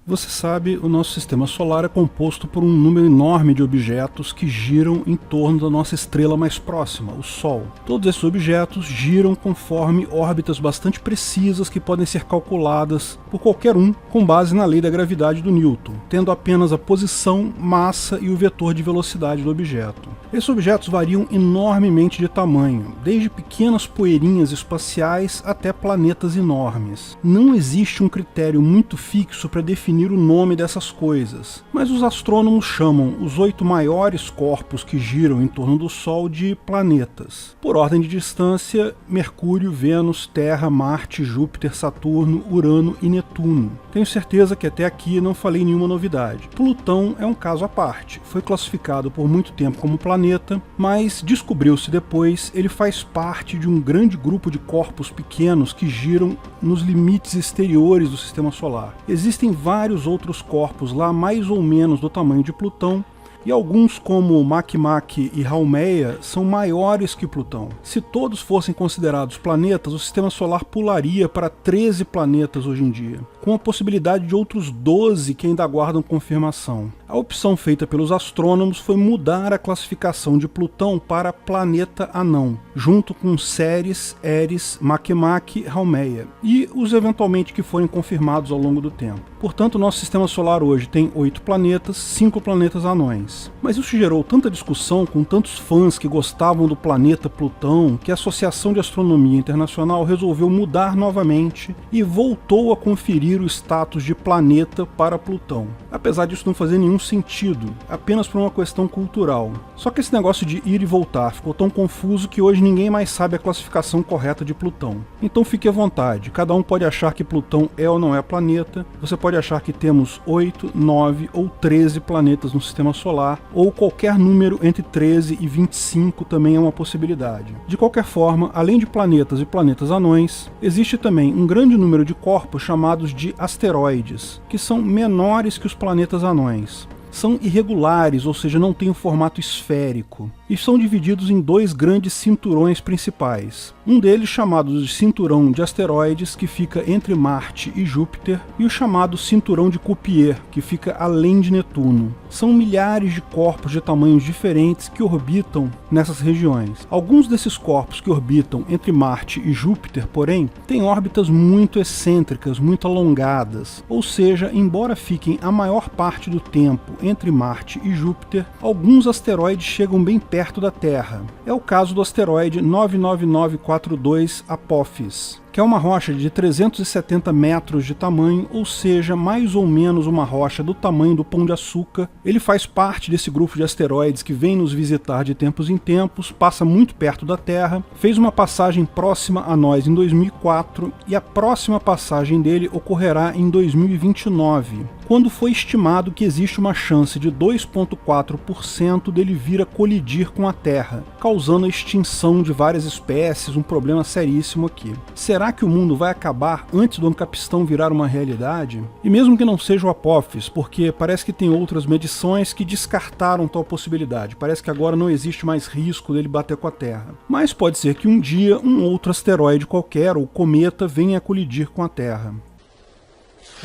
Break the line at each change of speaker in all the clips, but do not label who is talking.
Você sabe, o nosso sistema solar é composto por um número enorme de objetos que giram em torno da nossa estrela mais próxima, o Sol. Todos esses objetos giram conforme órbitas bastante precisas que podem ser calculadas por qualquer um com base na lei da gravidade do Newton, tendo apenas a posição, massa e o vetor de velocidade do objeto. Esses objetos variam enormemente de tamanho, desde pequenas poeirinhas espaciais até planetas enormes. Não existe um critério muito fixo para definir o nome dessas coisas, mas os astrônomos chamam os 8 maiores corpos que giram em torno do Sol de planetas. Por ordem de distância, Mercúrio, Vênus, Terra, Marte, Júpiter, Saturno, Urano e Netuno. Tenho certeza que até aqui não falei nenhuma novidade. Plutão é um caso à parte. Foi classificado por muito tempo como planeta, mas descobriu-se depois ele faz parte de um grande grupo de corpos pequenos que giram nos limites exteriores do Sistema Solar. Existem vários outros corpos lá mais ou menos do tamanho de Plutão, e alguns como Makemake e Haumea são maiores que Plutão. Se todos fossem considerados planetas, o Sistema Solar pularia para 13 planetas hoje em dia, com a possibilidade de outros 12 que ainda aguardam confirmação. A opção feita pelos astrônomos foi mudar a classificação de Plutão para planeta anão, junto com Ceres, Eris, Makemake e Haumea, e os eventualmente que forem confirmados ao longo do tempo. Portanto, nosso Sistema Solar hoje tem 8 planetas, 5 planetas anões. Mas isso gerou tanta discussão com tantos fãs que gostavam do planeta Plutão que a Associação de Astronomia Internacional resolveu mudar novamente e voltou a conferir o status de planeta para Plutão. Apesar disso não fazer nenhum sentido, apenas por uma questão cultural. Só que esse negócio de ir e voltar ficou tão confuso que hoje ninguém mais sabe a classificação correta de Plutão. Então fique à vontade, cada um pode achar que Plutão é ou não é planeta, você pode achar que temos 8, 9 ou 13 planetas no Sistema Solar, ou qualquer número entre 13 e 25 também é uma possibilidade. De qualquer forma, além de planetas e planetas anões, existe também um grande número de corpos chamados de asteroides, que são menores que os planetas anões. São irregulares, ou seja, não têm um formato esférico, e são divididos em 2 grandes cinturões principais. Um deles chamado de cinturão de asteroides, que fica entre Marte e Júpiter, e o chamado cinturão de Cupier, que fica além de Netuno. São milhares de corpos de tamanhos diferentes que orbitam nessas regiões. Alguns desses corpos que orbitam entre Marte e Júpiter, porém, têm órbitas muito excêntricas, muito alongadas, ou seja, embora fiquem a maior parte do tempo entre Marte e Júpiter, alguns asteroides chegam bem perto da Terra. É o caso do asteroide 99942 Apophis, que é uma rocha de 370 metros de tamanho, ou seja, mais ou menos uma rocha do tamanho do Pão de Açúcar. Ele faz parte desse grupo de asteroides que vem nos visitar de tempos em tempos, passa muito perto da Terra, fez uma passagem próxima a nós em 2004 e a próxima passagem dele ocorrerá em 2029, quando foi estimado que existe uma chance de 2,4% dele vir a colidir com a Terra, causando a extinção de várias espécies, um problema seríssimo aqui. Será que o mundo vai acabar antes do Ancapistão virar uma realidade? E mesmo que não seja o Apophis, porque parece que tem outras medições que descartaram tal possibilidade, parece que agora não existe mais risco dele bater com a Terra. Mas pode ser que um dia um outro asteroide qualquer, ou cometa, venha a colidir com a Terra.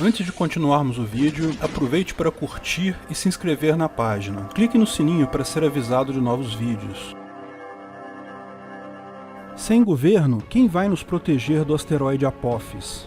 Antes de continuarmos o vídeo, aproveite para curtir e se inscrever na página. Clique no sininho para ser avisado de novos vídeos. Sem governo, quem vai nos proteger do asteroide Apophis?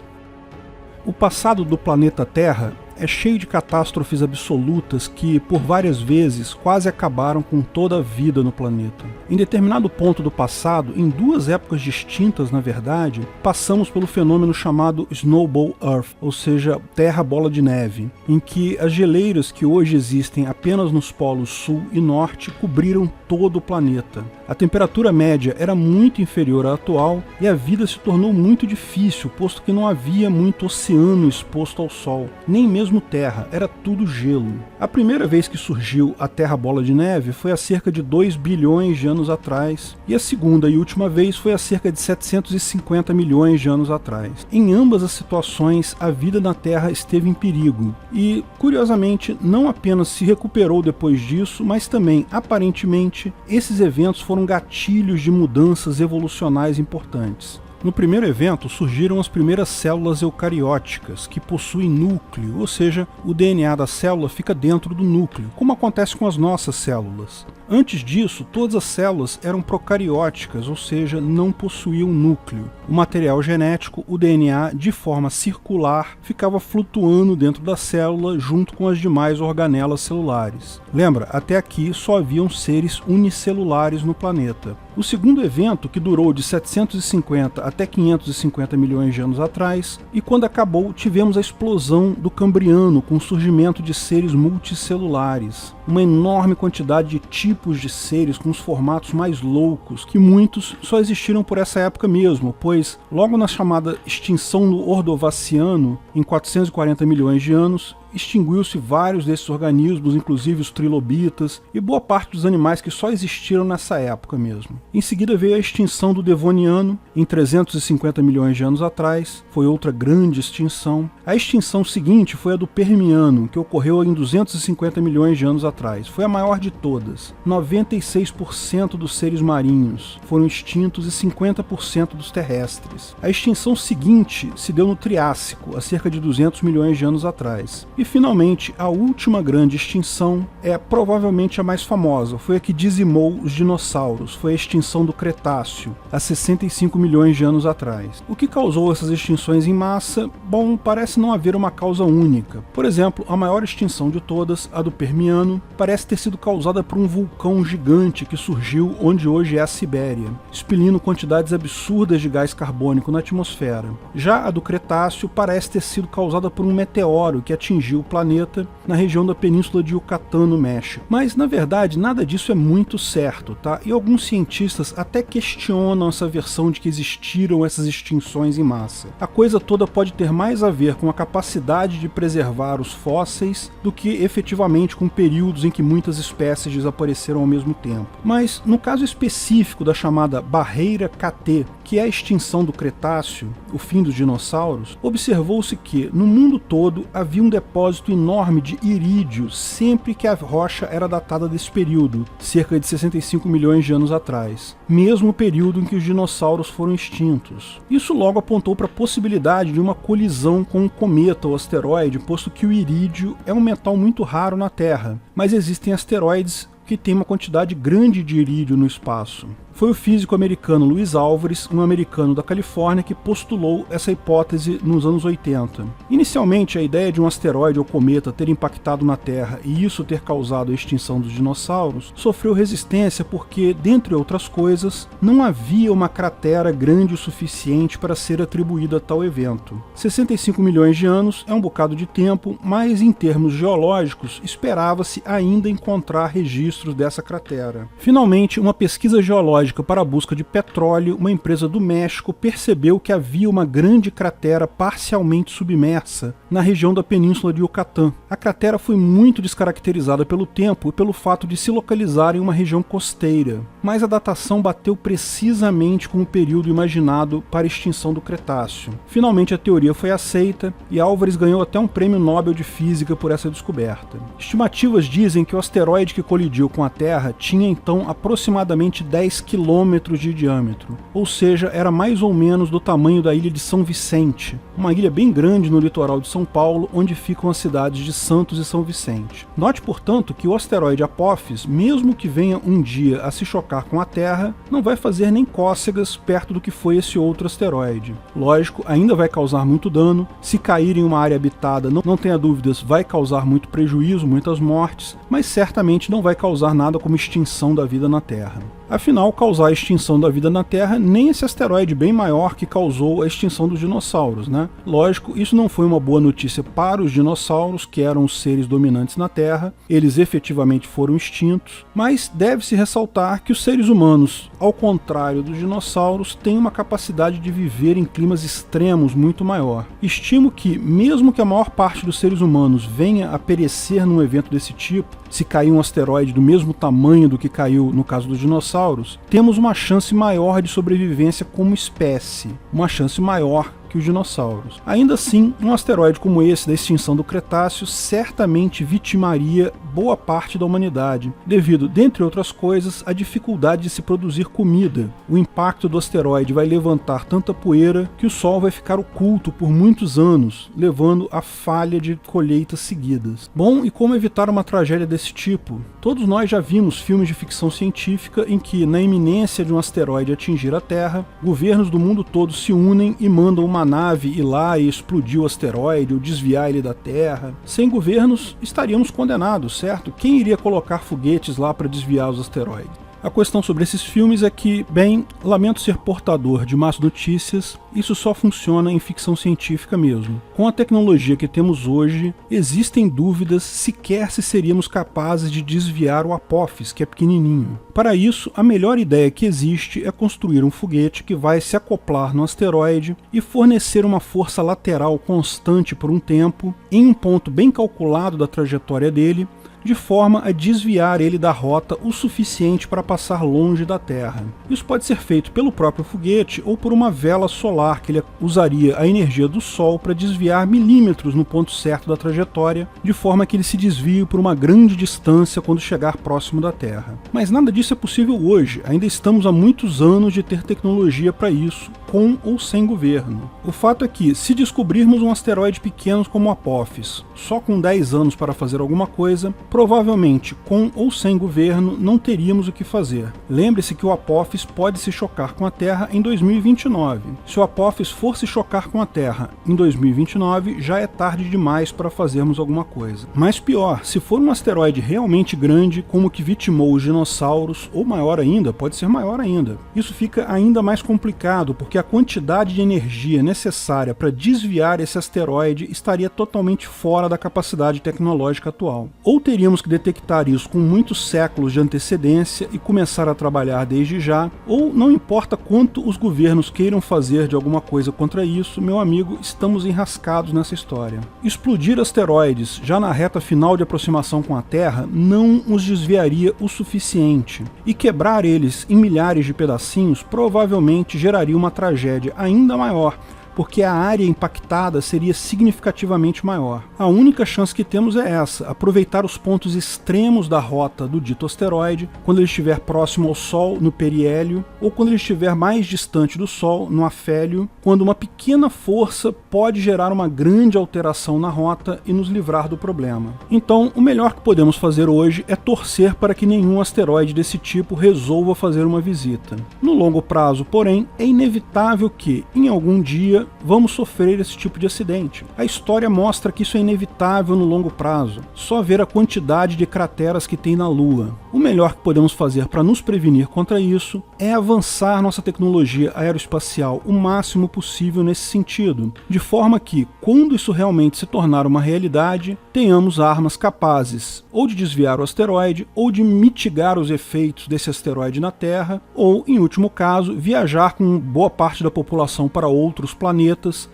O passado do planeta Terra é cheio de catástrofes absolutas que, por várias vezes, quase acabaram com toda a vida no planeta. Em determinado ponto do passado, em 2 épocas distintas na verdade, passamos pelo fenômeno chamado Snowball Earth, ou seja, Terra Bola de Neve, em que as geleiras que hoje existem apenas nos polos sul e norte cobriram todo o planeta. A temperatura média era muito inferior à atual e a vida se tornou muito difícil, posto que não havia muito oceano exposto ao sol, nem mesmo terra, era tudo gelo. A primeira vez que surgiu a Terra Bola de Neve foi há cerca de 2 bilhões de anos atrás, e a segunda e última vez foi há cerca de 750 milhões de anos atrás. Em ambas as situações, a vida na Terra esteve em perigo, e, curiosamente, não apenas se recuperou depois disso, mas também, aparentemente, esses eventos foram gatilhos de mudanças evolucionais importantes. No primeiro evento surgiram as primeiras células eucarióticas, que possuem núcleo, ou seja, o DNA da célula fica dentro do núcleo, como acontece com as nossas células. Antes disso, todas as células eram procarióticas, ou seja, não possuíam núcleo. O material genético, o DNA, de forma circular, ficava flutuando dentro da célula junto com as demais organelas celulares. Lembra, até aqui só haviam seres unicelulares no planeta. O segundo evento, que durou de 750 até 550 milhões de anos atrás, e quando acabou, tivemos a explosão do Cambriano, com o surgimento de seres multicelulares. Uma enorme quantidade de tipos de seres com os formatos mais loucos, que muitos só existiram por essa época mesmo, pois logo na chamada extinção do Ordovaciano, em 440 milhões de anos, extinguiu-se vários desses organismos, inclusive os trilobitas e boa parte dos animais que só existiram nessa época mesmo. Em seguida veio a extinção do Devoniano, em 350 milhões de anos atrás, foi outra grande extinção. A extinção seguinte foi a do Permiano, que ocorreu em 250 milhões de anos atrás. Foi a maior de todas. 96% dos seres marinhos foram extintos e 50% dos terrestres. A extinção seguinte se deu no Triássico, há cerca de 200 milhões de anos atrás. E finalmente, a última grande extinção é provavelmente a mais famosa, foi a que dizimou os dinossauros, foi a extinção do Cretáceo, há 65 milhões de anos atrás. O que causou essas extinções em massa? Bom, parece não haver uma causa única. Por exemplo, a maior extinção de todas, a do Permiano, parece ter sido causada por um vulcão gigante que surgiu onde hoje é a Sibéria, expelindo quantidades absurdas de gás carbônico na atmosfera. Já a do Cretáceo parece ter sido causada por um meteoro que atingiu o planeta na região da Península de Yucatán, no México. Mas, na verdade, nada disso é muito certo, tá? E alguns cientistas até questionam essa versão de que existiram essas extinções em massa. A coisa toda pode ter mais a ver com a capacidade de preservar os fósseis do que efetivamente com períodos em que muitas espécies desapareceram ao mesmo tempo. Mas, no caso específico da chamada barreira KT, que é a extinção do Cretáceo, o fim dos dinossauros, observou-se que, no mundo todo, havia um depósito enorme de irídio sempre que a rocha era datada desse período, cerca de 65 milhões de anos atrás, mesmo período em que os dinossauros foram extintos. Isso logo apontou para a possibilidade de uma colisão com um cometa ou asteroide, posto que o irídio é um metal muito raro na Terra, mas existem asteroides que têm uma quantidade grande de irídio no espaço. Foi o físico americano Luiz Álvares, um americano da Califórnia, que postulou essa hipótese nos anos 80. Inicialmente, a ideia de um asteroide ou cometa ter impactado na Terra e isso ter causado a extinção dos dinossauros sofreu resistência porque, dentre outras coisas, não havia uma cratera grande o suficiente para ser atribuída a tal evento. 65 milhões de anos é um bocado de tempo, mas em termos geológicos, esperava-se ainda encontrar registros dessa cratera. Finalmente, uma pesquisa geológica para a busca de petróleo, uma empresa do México percebeu que havia uma grande cratera parcialmente submersa na região da Península de Yucatán. A cratera foi muito descaracterizada pelo tempo e pelo fato de se localizar em uma região costeira, mas a datação bateu precisamente com o período imaginado para a extinção do Cretáceo. Finalmente a teoria foi aceita e Álvares ganhou até um prêmio Nobel de Física por essa descoberta. Estimativas dizem que o asteroide que colidiu com a Terra tinha então aproximadamente 10 quilômetros de diâmetro, ou seja, era mais ou menos do tamanho da ilha de São Vicente, uma ilha bem grande no litoral de São Paulo, onde ficam as cidades de Santos e São Vicente. Note, portanto, que o asteroide Apophis, mesmo que venha um dia a se chocar com a Terra, não vai fazer nem cócegas perto do que foi esse outro asteroide. Lógico, ainda vai causar muito dano, se cair em uma área habitada, não tenha dúvidas, vai causar muito prejuízo, muitas mortes, mas certamente não vai causar nada como extinção da vida na Terra. Afinal, causar a extinção da vida na Terra nem esse asteroide bem maior que causou a extinção dos dinossauros, né? Lógico, isso não foi uma boa notícia para os dinossauros, que eram os seres dominantes na Terra, eles efetivamente foram extintos, mas deve-se ressaltar que os seres humanos, ao contrário dos dinossauros, têm uma capacidade de viver em climas extremos muito maior. Estimo que, mesmo que a maior parte dos seres humanos venha a perecer num evento desse tipo, se cair um asteroide do mesmo tamanho do que caiu no caso dos dinossauros, temos uma chance maior de sobrevivência como espécie, uma chance maior que os dinossauros. Ainda assim, um asteroide como esse da extinção do Cretáceo certamente vitimaria boa parte da humanidade, devido, dentre outras coisas, à dificuldade de se produzir comida. O impacto do asteroide vai levantar tanta poeira que o Sol vai ficar oculto por muitos anos, levando à falha de colheitas seguidas. Bom, e como evitar uma tragédia desse tipo? Todos nós já vimos filmes de ficção científica em que, na iminência de um asteroide atingir a Terra, governos do mundo todo se unem e mandam uma nave ir lá e explodir o asteroide ou desviar ele da Terra. Sem governos, estaríamos condenados, certo? Quem iria colocar foguetes lá para desviar os asteroides? A questão sobre esses filmes é que, bem, lamento ser portador de más notícias, isso só funciona em ficção científica mesmo. Com a tecnologia que temos hoje, existem dúvidas sequer se seríamos capazes de desviar o Apophis, que é pequenininho. Para isso, a melhor ideia que existe é construir um foguete que vai se acoplar no asteroide e fornecer uma força lateral constante por um tempo, em um ponto bem calculado da trajetória dele, de forma a desviar ele da rota o suficiente para passar longe da Terra. Isso pode ser feito pelo próprio foguete ou por uma vela solar que ele usaria a energia do Sol para desviar milímetros no ponto certo da trajetória, de forma que ele se desvie por uma grande distância quando chegar próximo da Terra. Mas nada disso é possível hoje, ainda estamos há muitos anos de ter tecnologia para isso, com ou sem governo. O fato é que, se descobrirmos um asteroide pequeno como o Apophis, só com 10 anos para fazer alguma coisa, provavelmente, com ou sem governo, não teríamos o que fazer. Lembre-se que o Apophis pode se chocar com a Terra em 2029. Se o Apophis for se chocar com a Terra em 2029, já é tarde demais para fazermos alguma coisa. Mas pior, se for um asteroide realmente grande, como o que vitimou os dinossauros, ou maior ainda, pode ser maior ainda. Isso fica ainda mais complicado, porque a quantidade de energia necessária para desviar esse asteroide estaria totalmente fora da capacidade tecnológica atual. Ou teríamos que detectar isso com muitos séculos de antecedência e começar a trabalhar desde já, ou não importa quanto os governos queiram fazer de alguma coisa contra isso, meu amigo, estamos enrascados nessa história. Explodir asteroides já na reta final de aproximação com a Terra não os desviaria o suficiente, e quebrar eles em milhares de pedacinhos provavelmente geraria uma tragédia ainda maior, porque a área impactada seria significativamente maior. A única chance que temos é essa, aproveitar os pontos extremos da rota do dito asteroide, quando ele estiver próximo ao Sol, no periélio, ou quando ele estiver mais distante do Sol, no afélio, quando uma pequena força pode gerar uma grande alteração na rota e nos livrar do problema. Então, o melhor que podemos fazer hoje é torcer para que nenhum asteroide desse tipo resolva fazer uma visita. No longo prazo, porém, é inevitável que, em algum dia, vamos sofrer esse tipo de acidente. A história mostra que isso é inevitável no longo prazo. Só ver a quantidade de crateras que tem na Lua. O melhor que podemos fazer para nos prevenir contra isso é avançar nossa tecnologia aeroespacial o máximo possível nesse sentido, de forma que, quando isso realmente se tornar uma realidade, tenhamos armas capazes ou de desviar o asteroide, ou de mitigar os efeitos desse asteroide na Terra, ou, em último caso, viajar com boa parte da população para outros planetas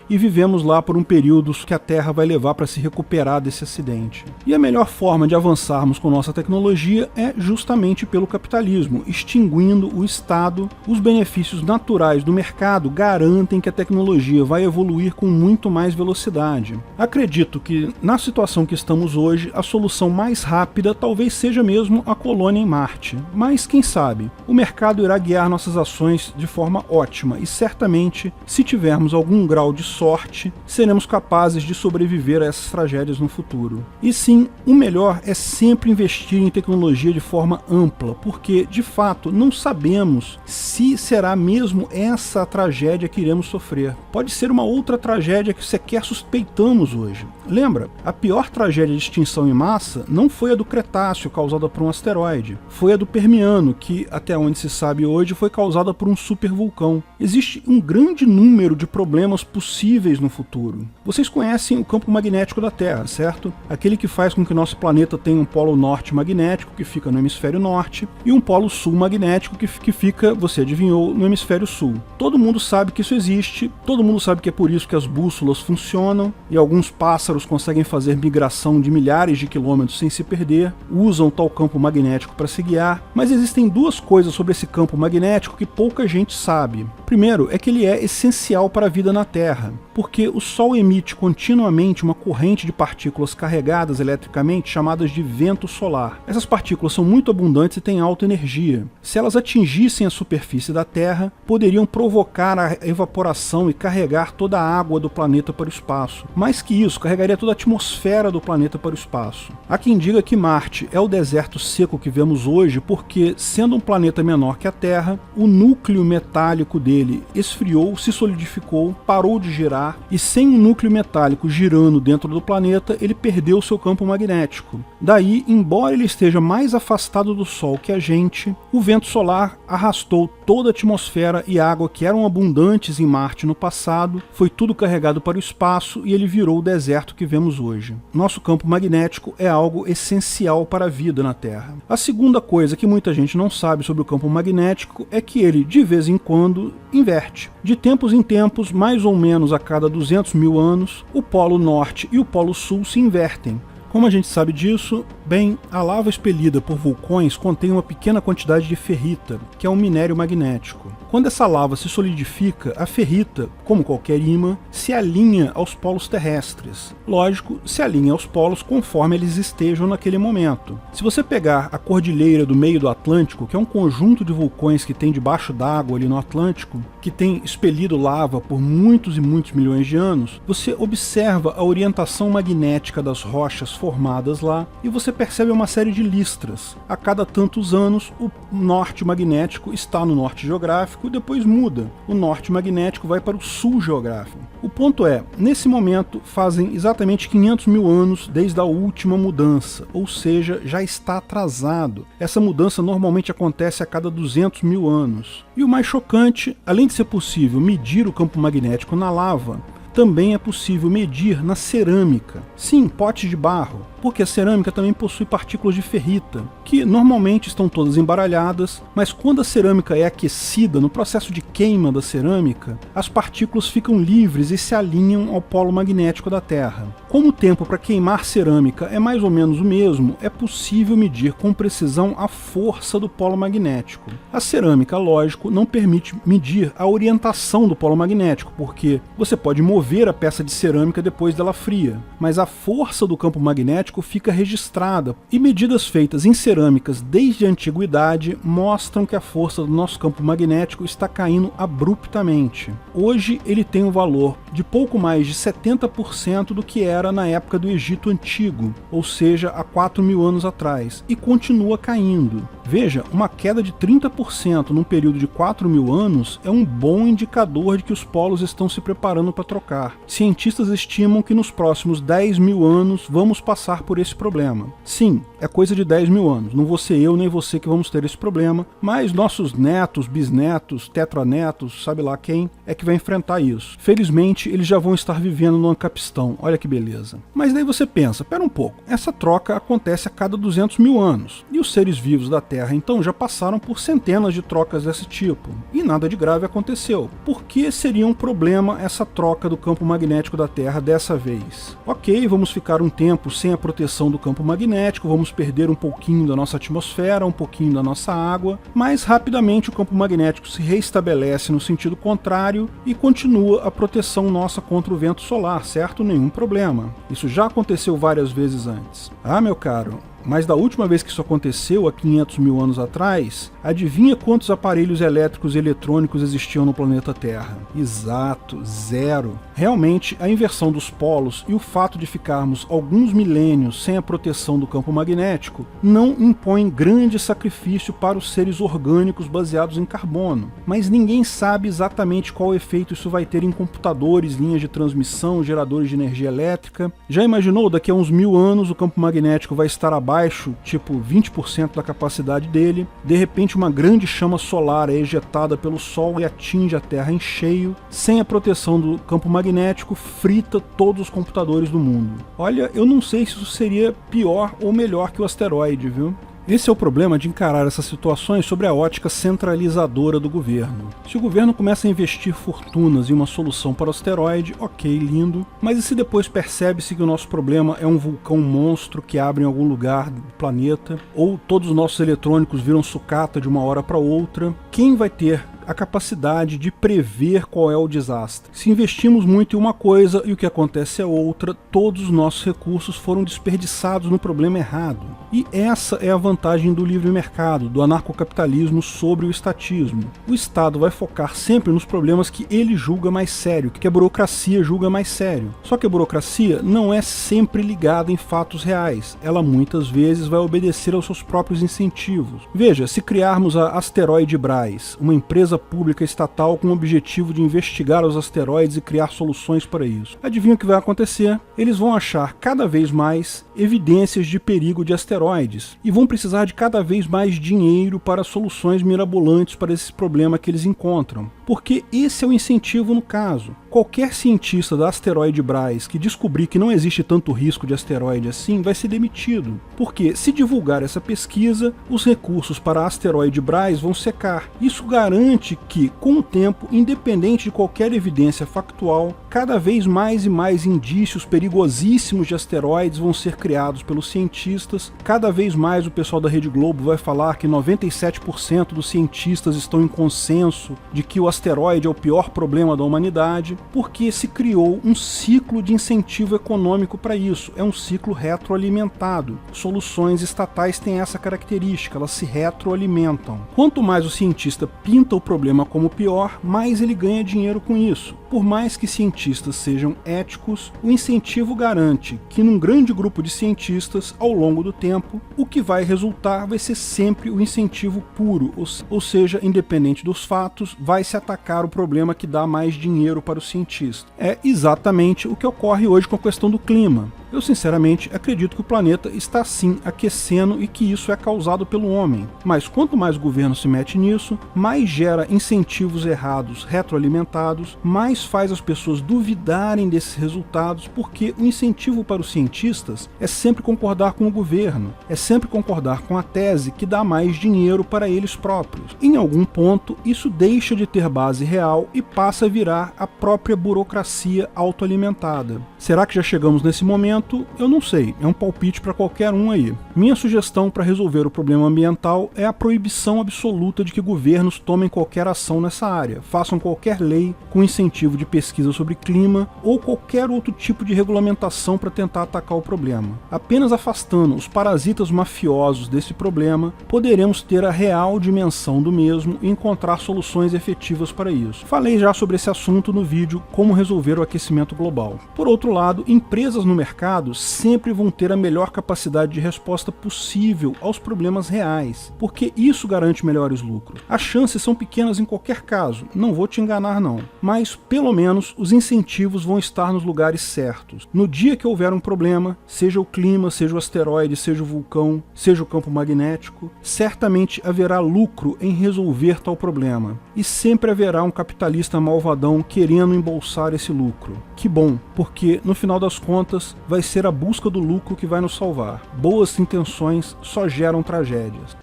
e vivemos lá por um período que a Terra vai levar para se recuperar desse acidente. E a melhor forma de avançarmos com nossa tecnologia é justamente pelo capitalismo, extinguindo o Estado. Os benefícios naturais do mercado garantem que a tecnologia vai evoluir com muito mais velocidade. Acredito que, na situação que estamos hoje, a solução mais rápida talvez seja mesmo a colônia em Marte. Mas, quem sabe, o mercado irá guiar nossas ações de forma ótima e certamente, se tivermos algum grau de sorte, seremos capazes de sobreviver a essas tragédias no futuro. E sim, o melhor é sempre investir em tecnologia de forma ampla, porque, de fato, não sabemos se será mesmo essa a tragédia que iremos sofrer. Pode ser uma outra tragédia que sequer suspeitamos hoje. Lembra, a pior tragédia de extinção em massa não foi a do Cretáceo, causada por um asteroide. Foi a do Permiano, que, até onde se sabe hoje, foi causada por um supervulcão. Existe um grande número de problemas possíveis no futuro. Vocês conhecem o campo magnético da Terra, certo? Aquele que faz com que nosso planeta tenha um polo norte magnético, que fica no hemisfério norte, e um polo sul magnético, que fica, você adivinhou, no hemisfério sul. Todo mundo sabe que isso existe, todo mundo sabe que é por isso que as bússolas funcionam, e alguns pássaros conseguem fazer migração de milhares de quilômetros sem se perder, usam tal campo magnético para se guiar, mas existem duas coisas sobre esse campo magnético que pouca gente sabe. primeiro é que ele é essencial para a vida na Terra, porque o Sol emite continuamente uma corrente de partículas carregadas eletricamente chamadas de vento solar. Essas partículas são muito abundantes e têm alta energia. Se elas atingissem a superfície da Terra, poderiam provocar a evaporação e carregar toda a água do planeta para o espaço. Mais que isso, carregaria toda a atmosfera do planeta para o espaço. Há quem diga que Marte é o deserto seco que vemos hoje porque, sendo um planeta menor que a Terra, o núcleo metálico dele esfriou, se solidificou, parou de girar e sem um núcleo metálico girando dentro do planeta, ele perdeu seu campo magnético. Daí, embora ele esteja mais afastado do Sol que a gente, o vento solar arrastou toda a atmosfera e água que eram abundantes em Marte no passado, foi tudo carregado para o espaço e ele virou o deserto que vemos hoje. Nosso campo magnético é algo essencial para a vida na Terra. A segunda coisa que muita gente não sabe sobre o campo magnético é que ele, de vez em quando, inverte. De tempos em tempos, mais ou menos a cada 200 mil anos, o Polo Norte e o Polo Sul se invertem. Como a gente sabe disso? Bem, a lava expelida por vulcões contém uma pequena quantidade de ferrita, que é um minério magnético. Quando essa lava se solidifica, a ferrita, como qualquer ímã, se alinha aos polos terrestres. Lógico, se alinha aos polos conforme eles estejam naquele momento. Se você pegar a cordilheira do meio do Atlântico, que é um conjunto de vulcões que tem debaixo d'água ali no Atlântico, que tem expelido lava por muitos e muitos milhões de anos, você observa a orientação magnética das rochas formadas lá e você percebe uma série de listras. A cada tantos anos, o norte magnético está no norte geográfico e depois muda. O norte magnético vai para o sul geográfico. O ponto é, nesse momento fazem exatamente 500 mil anos desde a última mudança, ou seja, já está atrasado. Essa mudança normalmente acontece a cada 200 mil anos. E o mais chocante, além de ser possível medir o campo magnético na lava, também é possível medir na cerâmica. Sim, potes de barro, porque a cerâmica também possui partículas de ferrita, que normalmente estão todas embaralhadas, mas quando a cerâmica é aquecida, no processo de queima da cerâmica, as partículas ficam livres e se alinham ao polo magnético da Terra. Como o tempo para queimar cerâmica é mais ou menos o mesmo, é possível medir com precisão a força do polo magnético. A cerâmica, lógico, não permite medir a orientação do polo magnético, porque você pode mover a peça de cerâmica depois dela fria, mas a força do campo magnético fica registrada, e medidas feitas em cerâmicas desde a antiguidade mostram que a força do nosso campo magnético está caindo abruptamente. Hoje ele tem um valor de pouco mais de 70% do que era na época do Egito Antigo, ou seja, há 4.000 anos atrás, e continua caindo. Veja, uma queda de 30% num período de 4.000 anos é um bom indicador de que os polos estão se preparando para trocar. Cientistas estimam que nos próximos 10.000 anos vamos passar por esse problema. Sim, é coisa de 10.000 anos, não vou ser eu nem você que vamos ter esse problema, mas nossos netos, bisnetos, tetranetos, sabe lá quem, é que vai enfrentar isso. Felizmente, eles já vão estar vivendo no Ancapistan, olha que beleza. Mas daí você pensa, pera um pouco, essa troca acontece a cada 200.000 anos, e os seres vivos da Terra então já passaram por centenas de trocas desse tipo, e nada de grave aconteceu. Por que seria um problema essa troca do campo magnético da Terra dessa vez? Ok, vamos ficar um tempo sem a proteção do campo magnético, vamos perder um pouquinho da nossa atmosfera, um pouquinho da nossa água, mas rapidamente o campo magnético se reestabelece no sentido contrário e continua a proteção nossa contra o vento solar, certo? Nenhum problema. Isso já aconteceu várias vezes antes. Ah, meu caro, mas da última vez que isso aconteceu, há 500.000 anos atrás, adivinha quantos aparelhos elétricos e eletrônicos existiam no planeta Terra? Exato, zero. Realmente, a inversão dos polos e o fato de ficarmos alguns milênios sem a proteção do campo magnético não impõe grande sacrifício para os seres orgânicos baseados em carbono. Mas ninguém sabe exatamente qual efeito isso vai ter em computadores, linhas de transmissão, geradores de energia elétrica. Já imaginou, daqui a uns 1.000 anos o campo magnético vai estar abaixo, tipo 20% da capacidade dele, de repente uma grande chama solar é ejetada pelo Sol e atinge a Terra em cheio, sem a proteção do campo magnético, frita todos os computadores do mundo. Olha, eu não sei se isso seria pior ou melhor que o asteroide, viu? Esse é o problema de encarar essas situações sobre a ótica centralizadora do governo. Se o governo começa a investir fortunas em uma solução para o asteroide, ok, lindo, mas e se depois percebe-se que o nosso problema é um vulcão monstro que abre em algum lugar do planeta, ou todos os nossos eletrônicos viram sucata de uma hora para outra? Quem vai ter a capacidade de prever qual é o desastre. Se investimos muito em uma coisa e o que acontece é outra, todos os nossos recursos foram desperdiçados no problema errado. E essa é a vantagem do livre mercado, do anarcocapitalismo sobre o estatismo. O Estado vai focar sempre nos problemas que ele julga mais sério, que a burocracia julga mais sério. Só que a burocracia não é sempre ligada em fatos reais. Ela muitas vezes vai obedecer aos seus próprios incentivos. Veja, se criarmos a Asteroide Braz, uma empresa pública estatal com o objetivo de investigar os asteroides e criar soluções para isso. Adivinha o que vai acontecer? Eles vão achar cada vez mais evidências de perigo de asteroides e vão precisar de cada vez mais dinheiro para soluções mirabolantes para esse problema que eles encontram. Porque esse é o incentivo no caso. Qualquer cientista da Asteroide Braz que descobrir que não existe tanto risco de asteroide assim vai ser demitido. Porque se divulgar essa pesquisa, os recursos para a Asteroide Braz vão secar. Isso garante que, com o tempo, independente de qualquer evidência factual, cada vez mais e mais indícios perigosíssimos de asteroides vão ser criados pelos cientistas. Cada vez mais o pessoal da Rede Globo vai falar que 97% dos cientistas estão em consenso de que o asteroide é o pior problema da humanidade, porque se criou um ciclo de incentivo econômico para isso. É um ciclo retroalimentado. Soluções estatais têm essa característica, elas se retroalimentam. Quanto mais o cientista pinta o problema como pior, mais ele ganha dinheiro com isso. Por mais que cientistas sejam éticos, o incentivo garante que num grande grupo de cientistas, ao longo do tempo, o que vai resultar vai ser sempre o incentivo puro, ou seja, independente dos fatos, vai se atacar o problema que dá mais dinheiro para o cientista. É exatamente o que ocorre hoje com a questão do clima. Eu sinceramente acredito que o planeta está sim aquecendo e que isso é causado pelo homem. Mas quanto mais o governo se mete nisso, mais gera incentivos errados retroalimentados, mais faz as pessoas duvidarem desses resultados, porque o incentivo para os cientistas é sempre concordar com o governo, é sempre concordar com a tese que dá mais dinheiro para eles próprios. Em algum ponto, isso deixa de ter base real e passa a virar a própria burocracia autoalimentada. Será que já chegamos nesse momento? Eu não sei, é um palpite para qualquer um aí. Minha sugestão para resolver o problema ambiental é a proibição absoluta de que governos tomem qualquer ação nessa área, façam qualquer lei com incentivo de pesquisa sobre clima ou qualquer outro tipo de regulamentação para tentar atacar o problema. Apenas afastando os parasitas mafiosos desse problema, poderemos ter a real dimensão do mesmo e encontrar soluções efetivas para isso. Falei já sobre esse assunto no vídeo Como Resolver o Aquecimento Global. Por outro lado, empresas no mercado sempre vão ter a melhor capacidade de resposta possível aos problemas reais, porque isso garante melhores lucros. As chances são pequenas em qualquer caso, não vou te enganar não, mas pelo menos os incentivos vão estar nos lugares certos. No dia que houver um problema, seja o clima, seja o asteroide, seja o vulcão, seja o campo magnético, certamente haverá lucro em resolver tal problema, e sempre haverá um capitalista malvadão querendo embolsar esse lucro. Que bom, porque no final das contas vai ser a busca do lucro que vai nos salvar. Boas intenções só geram tragédias.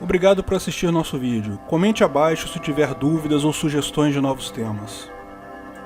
Obrigado por assistir nosso vídeo. Comente abaixo se tiver dúvidas ou sugestões de novos temas.